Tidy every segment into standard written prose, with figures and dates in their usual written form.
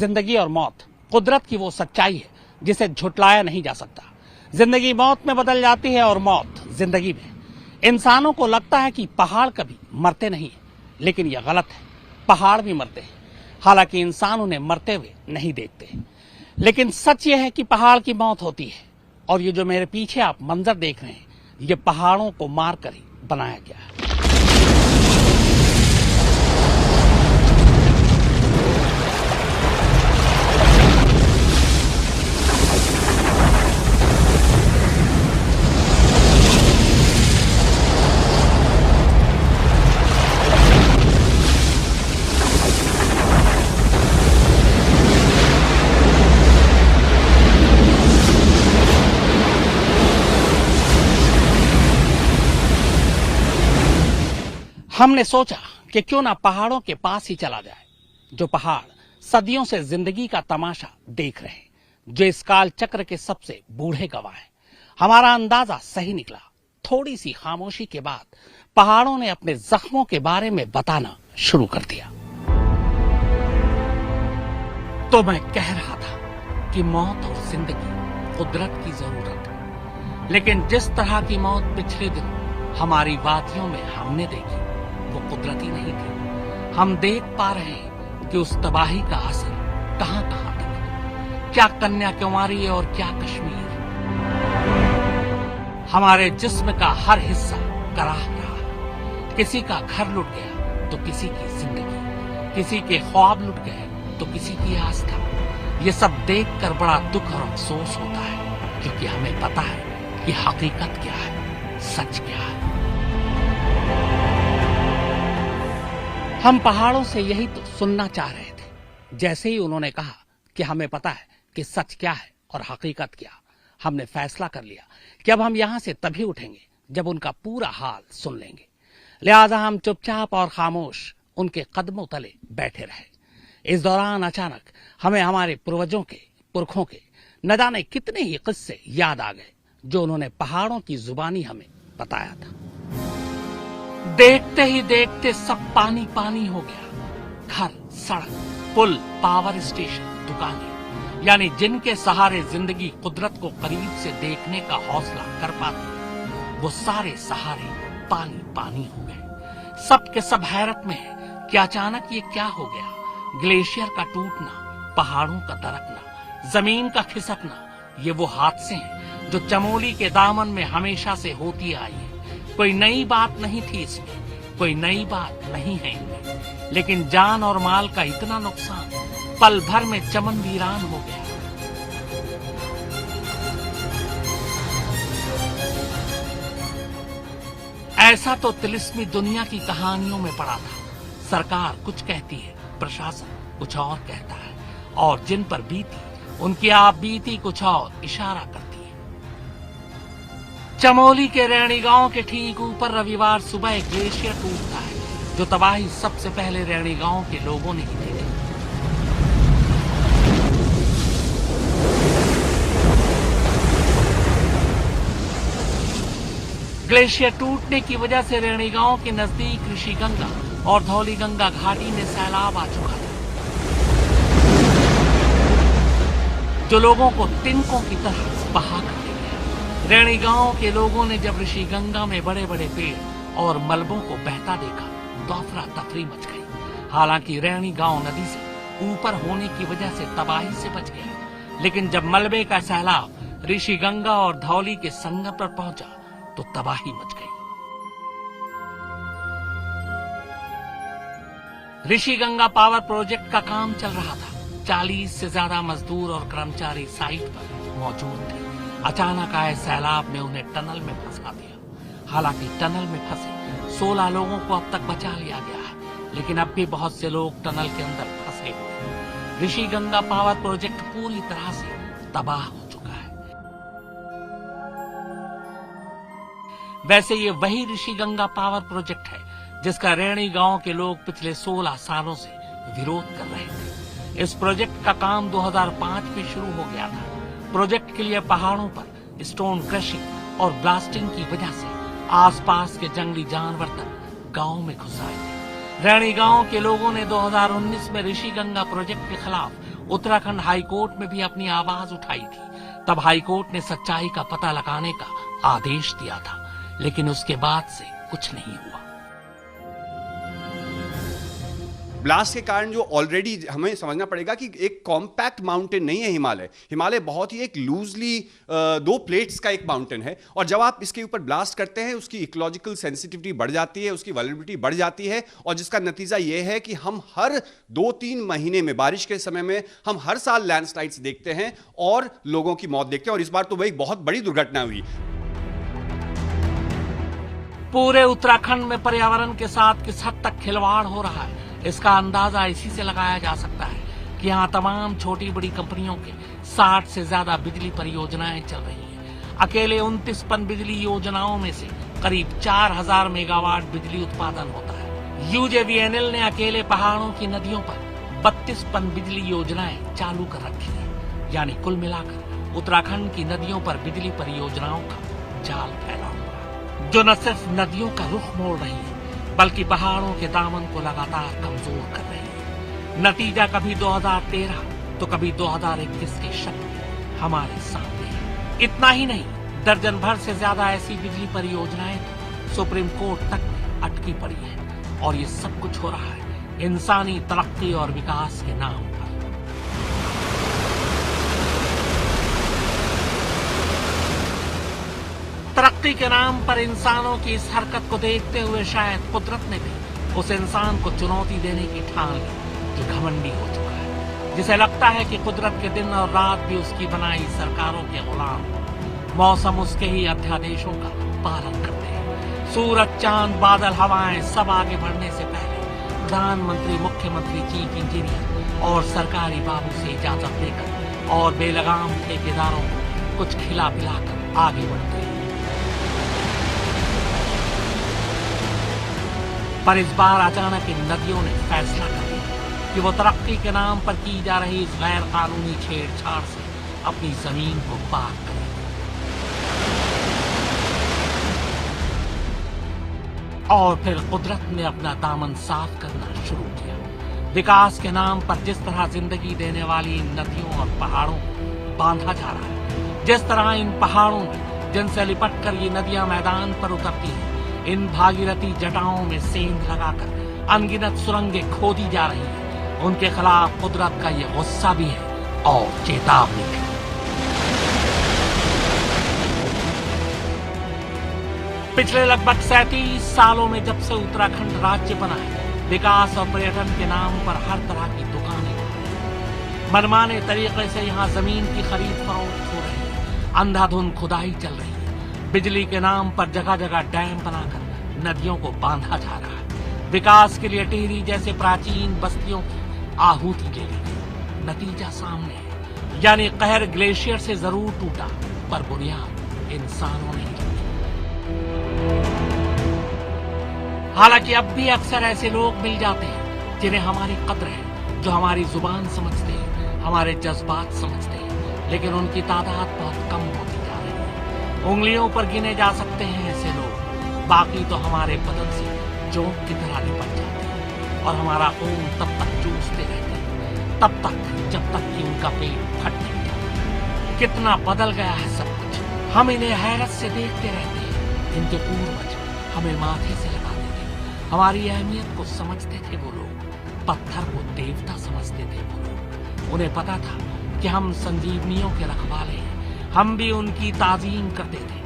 जिंदगी और मौत कुदरत की वो सच्चाई है जिसे झुटलाया नहीं जा सकता। जिंदगी मौत में बदल जाती है और मौत जिंदगी में। इंसानों को लगता है कि पहाड़ कभी मरते नहीं है, लेकिन यह गलत है। पहाड़ भी मरते हैं, हालांकि इंसान उन्हें मरते हुए नहीं देखते। लेकिन सच यह है कि पहाड़ की मौत होती है, और ये जो मेरे पीछे आप मंजर देख रहे हैं, ये पहाड़ों को मारकर ही बनाया गया है। हमने सोचा कि क्यों ना पहाड़ों के पास ही चला जाए, जो पहाड़ सदियों से जिंदगी का तमाशा देख रहे हैं, जो इस काल चक्र के सबसे बूढ़े गवाह हैं। हमारा अंदाजा सही निकला। थोड़ी सी खामोशी के बाद पहाड़ों ने अपने जख्मों के बारे में बताना शुरू कर दिया। तो मैं कह रहा था कि मौत और जिंदगी कुदरत की जरूरत है, लेकिन जिस तरह की मौत पिछले दिनों हमारी वादियों में हमने देखी, वो कुदरती नहीं थी। हम देख पा रहे हैं कि उस तबाही का असर कहां कहां तक है। क्या कन्याकुमारी और क्या कश्मीर। हमारे जिस्म का हर हिस्सा कराह रहा है। किसी का घर लुट गया तो किसी की जिंदगी, किसी के ख्वाब लुट गए तो किसी की आस्था। ये सब देखकर बड़ा दुख और अफसोस होता है, क्योंकि हमें पता है कि हकीकत क्या है, सच क्या है। हम पहाड़ों से यही तो सुनना चाह रहे थे। जैसे ही उन्होंने कहा कि हमें पता है कि सच क्या है और हकीकत क्या, हमने फैसला कर लिया कि अब हम यहां से तभी उठेंगे जब उनका पूरा हाल सुन लेंगे। लिहाजा हम चुपचाप और खामोश उनके कदमों तले बैठे रहे। इस दौरान अचानक हमें हमारे पूर्वजों के, पुरखों के न जाने कितने ही किस्से याद आ गए, जो उन्होंने पहाड़ों की जुबानी हमें बताया था। देखते ही देखते सब पानी पानी हो गया। घर, सड़क, पुल, पावर स्टेशन, दुकानें, यानी जिनके सहारे जिंदगी कुदरत को करीब से देखने का हौसला कर पाती, वो सारे सहारे पानी पानी हो गए। सब के सब हैरत में है कि अचानक ये क्या हो गया। ग्लेशियर का टूटना, पहाड़ों का दरकना, जमीन का खिसकना, ये वो हादसे हैं जो चमोली के दामन में हमेशा से होती आई है। कोई नई बात नहीं थी इसमें, कोई नई बात नहीं है इनमें, लेकिन जान और माल का इतना नुकसान पल भर में चमन वीरान हो गया। ऐसा तो तिलिस्मी दुनिया की कहानियों में पड़ा था। सरकार कुछ कहती है, प्रशासन कुछ और कहता है, और जिन पर बीती उनकी आप बीती कुछ और इशारा करती है। चमोली के रैणी गांव के ठीक ऊपर रविवार सुबह एक ग्लेशियर टूटता है, जो तबाही सबसे पहले रैणी गांव के लोगों ने ही देखी। ग्लेशियर टूटने की वजह से रैणी गांव के नजदीक ऋषिगंगा और धौलीगंगा घाटी में सैलाब आ चुका था, जो लोगों को तिनकों की तरह बहा कर ले गया। रैणी गांव के लोगों ने जब ऋषिगंगा में बड़े बड़े पेड़ और मलबों को बहता देखा तो अफरा तफरी मच गई। हालांकि रैणी गांव नदी से ऊपर होने की वजह से तबाही से बच गया, लेकिन जब मलबे का सैलाब ऋषिगंगा और धौली के संगम पर पहुंचा तो तबाही मच गई। ऋषिगंगा पावर प्रोजेक्ट का काम चल रहा था। 40 से ज्यादा मजदूर और कर्मचारी साइट पर मौजूद थे। अचानक आए सैलाब ने उन्हें टनल में फंसा दिया। हालांकि टनल में फंसे 16 लोगों को अब तक बचा लिया गया है, लेकिन अब भी बहुत से लोग टनल के अंदर फंसे हुए हैं। ऋषिगंगा पावर प्रोजेक्ट पूरी तरह से तबाह हो चुका है। वैसे ये वही ऋषिगंगा पावर प्रोजेक्ट है जिसका रैणी गांव के लोग पिछले 16 सालों से विरोध कर रहे थे। इस प्रोजेक्ट का काम 2005 में शुरू हो गया था। प्रोजेक्ट के लिए पहाड़ों पर स्टोन क्रशिंग और ब्लास्टिंग की वजह से आसपास के जंगली जानवर तक गांव में घुस आए थे। रैणी गांव के लोगों ने 2019 में ऋषिगंगा प्रोजेक्ट के खिलाफ उत्तराखंड हाईकोर्ट में भी अपनी आवाज उठाई थी। तब हाईकोर्ट ने सच्चाई का पता लगाने का आदेश दिया था, लेकिन उसके बाद से कुछ नहीं हुआ। ब्लास्ट के कारण जो ऑलरेडी हमें समझना पड़ेगा कि एक कॉम्पैक्ट माउंटेन नहीं है हिमालय। हिमालय बहुत ही एक लूजली 2 प्लेट्स का एक माउंटेन है, और जब आप इसके ऊपर ब्लास्ट करते हैं उसकी इकोलॉजिकल सेंसिटिविटी बढ़ जाती है, उसकी वल्नरेबिलिटी बढ़ जाती है, और जिसका नतीजा यह है कि हम हर 2-3 महीने में, बारिश के समय में हम हर साल लैंडस्लाइड्स देखते हैं और लोगों की मौत देखते हैं। और इस बार तो वही बहुत बड़ी दुर्घटना हुई। पूरे उत्तराखंड में पर्यावरण के साथ किस हद तक खिलवाड़ हो रहा है, इसका अंदाजा इसी से लगाया जा सकता है कि यहाँ तमाम छोटी बड़ी कंपनियों के 60 से ज्यादा बिजली परियोजनाएं चल रही हैं। अकेले 29 पनबिजली योजनाओं में से करीब 4000 मेगावाट बिजली उत्पादन होता है। यूजेवीएनएल ने अकेले पहाड़ों की नदियों पर 32 पनबिजली योजनाएं चालू कर रखी है। यानी कुल मिलाकर उत्तराखंड की नदियों पर बिजली परियोजनाओं का जाल फैला हुआ है, जो न सिर्फ नदियों का रुख मोड़ रही है बल्कि पहाड़ों के दामन को लगातार कमजोर कर रही है। नतीजा कभी 2013 तो कभी 2021 की शक्ल हमारे सामने है। इतना ही नहीं, दर्जन भर से ज्यादा ऐसी बिजली परियोजनाएं तो सुप्रीम कोर्ट तक में अटकी पड़ी है, और ये सब कुछ हो रहा है इंसानी तरक्की और विकास के नाम पर। तरक्की के नाम पर इंसानों की इस हरकत को देखते हुए शायद कुदरत ने भी उस इंसान को चुनौती देने की ठान ली जो घमंडी हो चुका है, जिसे लगता है कि कुदरत के दिन और रात भी उसकी बनाई सरकारों के गुलाम, मौसम उसके ही अध्यादेशों का पालन करते हैं। सूरज, चांद, बादल, हवाएं सब आगे बढ़ने से पहले प्रधानमंत्री, मुख्यमंत्री, चीफ इंजीनियर और सरकारी बाबू से इजाजत लेकर और बेलगाम ठेकेदारों को कुछ खिला पिलाकर आगे बढ़ते हैं। पर इस बार अचानक इन नदियों ने फैसला कर लिया कि वो तरक्की के नाम पर की जा रही इस गैर कानूनी छेड़छाड़ से अपनी जमीन को पार करेंगे। और फिर कुदरत ने अपना दामन साफ करना शुरू किया। विकास के नाम पर जिस तरह जिंदगी देने वाली इन नदियों और पहाड़ों को बांधा जा रहा है, जिस तरह इन पहाड़ों में जिनसे लिपट कर ये नदियां मैदान पर उतरती हैं, इन भागीरथी जटाओं में सेंध लगाकर अनगिनत सुरंगें खोदी जा रही हैं, उनके खिलाफ कुदरत का ये गुस्सा भी है और चेतावनी भी। पिछले लगभग 37 सालों में जब से उत्तराखंड राज्य बना है, विकास और पर्यटन के नाम पर हर तरह की दुकानें हैं। मनमाने तरीके से यहाँ जमीन की खरीद फरोख्त हो रही है, अंधाधुंध खुदाई चल रही है, बिजली के नाम पर जगह जगह डैम बनाकर नदियों को बांधा जा रहा है। विकास के लिए टिहरी जैसे प्राचीन बस्तियों की आहुति ले ली गई। नतीजा सामने है, यानी कहर ग्लेशियर से जरूर टूटा, पर बुनियाद इंसानों ने रखी। हालांकि अब भी अक्सर ऐसे लोग मिल जाते हैं जिन्हें हमारी कद्र है, जो हमारी जुबान समझते हैं, हमारे जज्बात समझते हैं, लेकिन उनकी तादाद बहुत कम होती जा रही है। उंगलियों पर गिने जा सकते हैं ऐसे लोग, बाकी तो हमारे बदन से जोंक की तरह लिपट जाते हैं और हमारा खून तब तक चूसते रहते हैं, तब तक जब तक कि उनका पेट फट नहीं जाता। कितना बदल गया है सब कुछ, हम इन्हें हैरत से देखते रहते हैं। इनके पूर्वज हमें माथे से लगाते थे, हमारी अहमियत को समझते थे वो लोग, पत्थर को देवता समझते थे वो लोग। उन्हें पता था कि हम संजीवनियों के रखवाले हैं, हम भी उनकी ताजीम करते थे,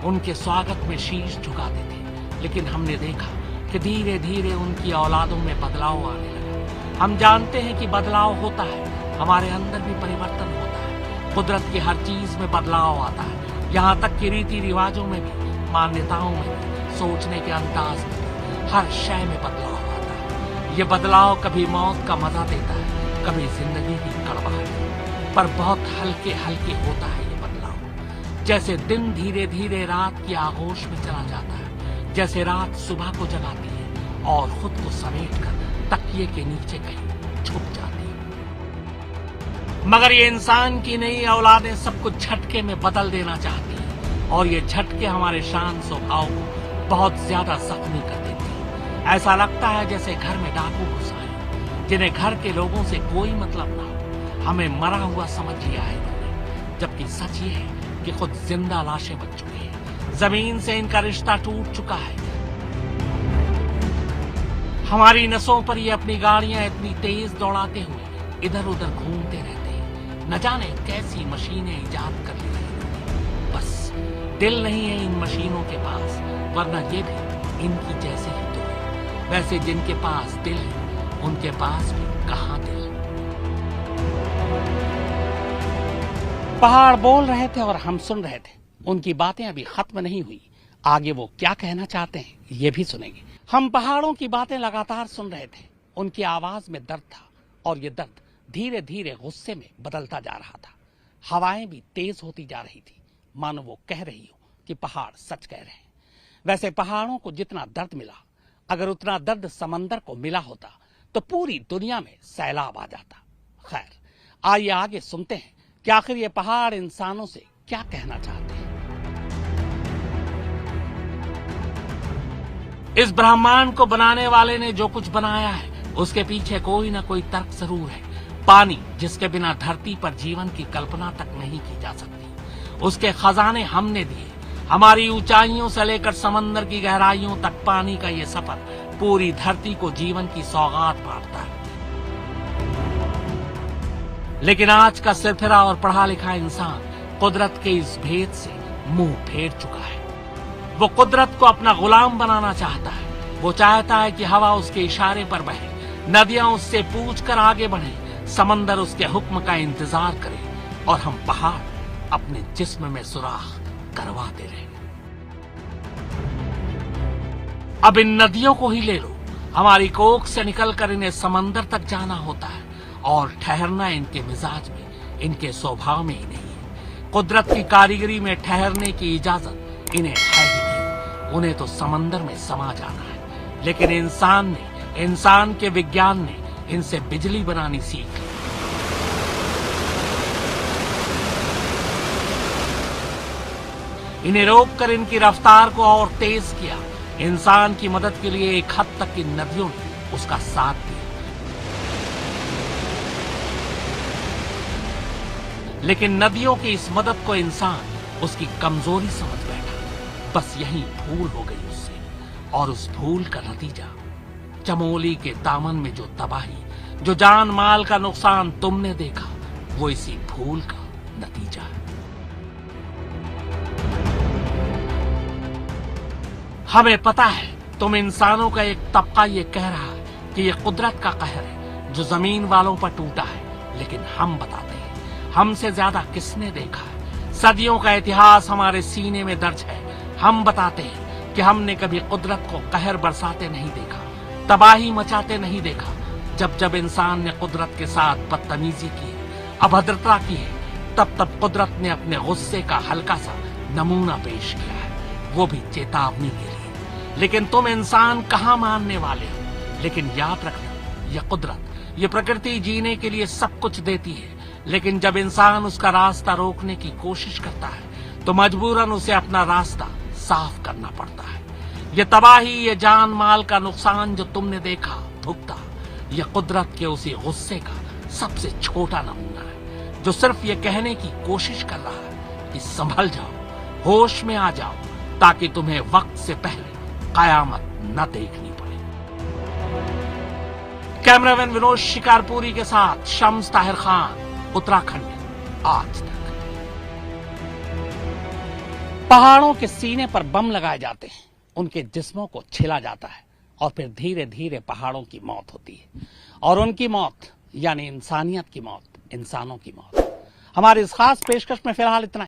उनके स्वागत में शीश झुकाते थे। लेकिन हमने देखा कि धीरे धीरे उनकी औलादों में बदलाव आने लगा। हम जानते हैं कि बदलाव होता है, हमारे अंदर भी परिवर्तन होता है। कुदरत की हर चीज में बदलाव आता है, यहाँ तक कि रीति रिवाजों में भी, मान्यताओं में भी, सोचने के अंदाज में भी, हर शय में बदलाव आता है। ये बदलाव कभी मौत का मजा देता है, कभी जिंदगी की कड़वाहट, पर बहुत हल्के हल्के होता है ये बदलाव। जैसे दिन धीरे धीरे रात की आगोश में चला जाता है, जैसे रात सुबह को जगाती है और खुद को समेटकर तकिए के नीचे कहीं छुप जाती है। मगर ये इंसान की नई औलादें सब कुछ झटके में बदल देना चाहती हैं, और ये झटके हमारे शांत स्वभाव को बहुत ज्यादा जख्मी कर देते हैं। ऐसा लगता है जैसे घर में डाकू घुस आए, जिन्हें घर के लोगों से कोई मतलब ना हो। हमें मरा हुआ समझ लिया है इन्होंने, जबकि सच ये है कि खुद जिंदा लाशें बन चुकी हैं। जमीन से इनका रिश्ता टूट चुका है। हमारी नसों पर ये अपनी गाड़ियां इतनी तेज दौड़ाते हुए इधर उधर घूमते रहते हैं। न जाने कैसी मशीनें इजाद कर ली हैं। बस दिल नहीं है इन मशीनों के पास, वरना ये भी इनकी जैसे ही तो है। वैसे जिनके पास दिल है उनके पास भी कहां दिल। पहाड़ बोल रहे थे और हम सुन रहे थे। उनकी बातें अभी खत्म नहीं हुई। आगे वो क्या कहना चाहते हैं ये भी सुनेंगे। हम पहाड़ों की बातें लगातार सुन रहे थे। उनकी आवाज में दर्द था और ये दर्द धीरे धीरे गुस्से में बदलता जा रहा था। हवाएं भी तेज होती जा रही थी, मानो वो कह रही हो कि पहाड़ सच कह रहे हैं। वैसे पहाड़ों को जितना दर्द मिला, अगर उतना दर्द समंदर को मिला होता तो पूरी दुनिया में सैलाब आ जाता। खैर, आइए आगे सुनते हैं कि आखिर ये पहाड़ इंसानों से क्या कहना चाहते हैं। इस ब्रह्मांड को बनाने वाले ने जो कुछ बनाया है उसके पीछे कोई ना कोई तर्क जरूर है। पानी, जिसके बिना धरती पर जीवन की कल्पना तक नहीं की जा सकती, उसके खजाने हमने दिए। हमारी ऊंचाइयों से लेकर समंदर की गहराइयों तक पानी का ये सफर पूरी धरती को जीवन की सौगात बांटता है। लेकिन आज का सिरफिरा और पढ़ा लिखा इंसान कुदरत के इस भेद से मुंह फेर चुका है। वो कुदरत को अपना गुलाम बनाना चाहता है। वो चाहता है कि हवा उसके इशारे पर बहे, नदियां उससे पूछकर आगे बढ़े, समंदर उसके हुक्म का इंतजार करे और हम पहाड़ अपने जिस्म में सुराख करवाते रहे। अब इन नदियों को ही ले लो। हमारी कोख से निकलकर इन्हें समंदर तक जाना होता है और ठहरना इनके मिजाज में, इनके स्वभाव में ही नहीं है। कुदरत की कारीगरी में ठहरने की इजाजत इन्हें है ही नहीं। उन्हें तो समंदर में समा जाना है। लेकिन इंसान के विज्ञान ने इनसे बिजली बनानी सीख ली। इन्हें रोककर इनकी रफ्तार को और तेज किया। इंसान की मदद के लिए एक हद तक इन नदियों ने उसका साथ दिया। लेकिन नदियों की इस मदद को इंसान उसकी कमजोरी समझ बैठा। बस यही भूल हो गई उससे, और उस भूल का नतीजा चमोली के दामन में जो तबाही, जो जान माल का नुकसान तुमने देखा, वो इसी भूल का नतीजा है। हमें पता है तुम इंसानों का एक तबका ये कह रहा है कि ये कुदरत का कहर है जो जमीन वालों पर टूटा है। लेकिन हम बताते हैं, हमसे ज्यादा किसने देखा है। सदियों का इतिहास हमारे सीने में दर्ज है। हम बताते हैं कि हमने कभी कुदरत को कहर बरसाते नहीं देखा, तबाही मचाते नहीं देखा। जब जब इंसान ने कुदरत के साथ बदतमीजी की, अभद्रता की है, तब तब कुदरत ने अपने गुस्से का हल्का सा नमूना पेश किया है, वो भी चेतावनी के लिए। लेकिन तुम इंसान कहाँ मानने वाले हो। लेकिन याद रखना, यह कुदरत, ये प्रकृति जीने के लिए सब कुछ देती है। लेकिन जब इंसान उसका रास्ता रोकने की कोशिश करता है तो मजबूरन उसे अपना रास्ता साफ करना पड़ता है। ये तबाही, ये जान माल का नुकसान जो तुमने देखा, भुगता, यह कुदरत के उसी गुस्से का सबसे छोटा नमूना है, जो सिर्फ ये कहने की कोशिश कर रहा है कि संभल जाओ, होश में आ जाओ, ताकि तुम्हें वक्त से पहले कयामत न देखनी पड़े। कैमरामैन विनोद शिकारपुरी के साथ शम्स ताहिर खान, उत्तराखंड आज तक। पहाड़ों के सीने पर बम लगाए जाते हैं, उनके जिस्मों को छिला जाता है और फिर धीरे धीरे पहाड़ों की मौत होती है। और उनकी मौत यानी इंसानियत की मौत, इंसानों की मौत। हमारी इस खास पेशकश में फिलहाल इतना।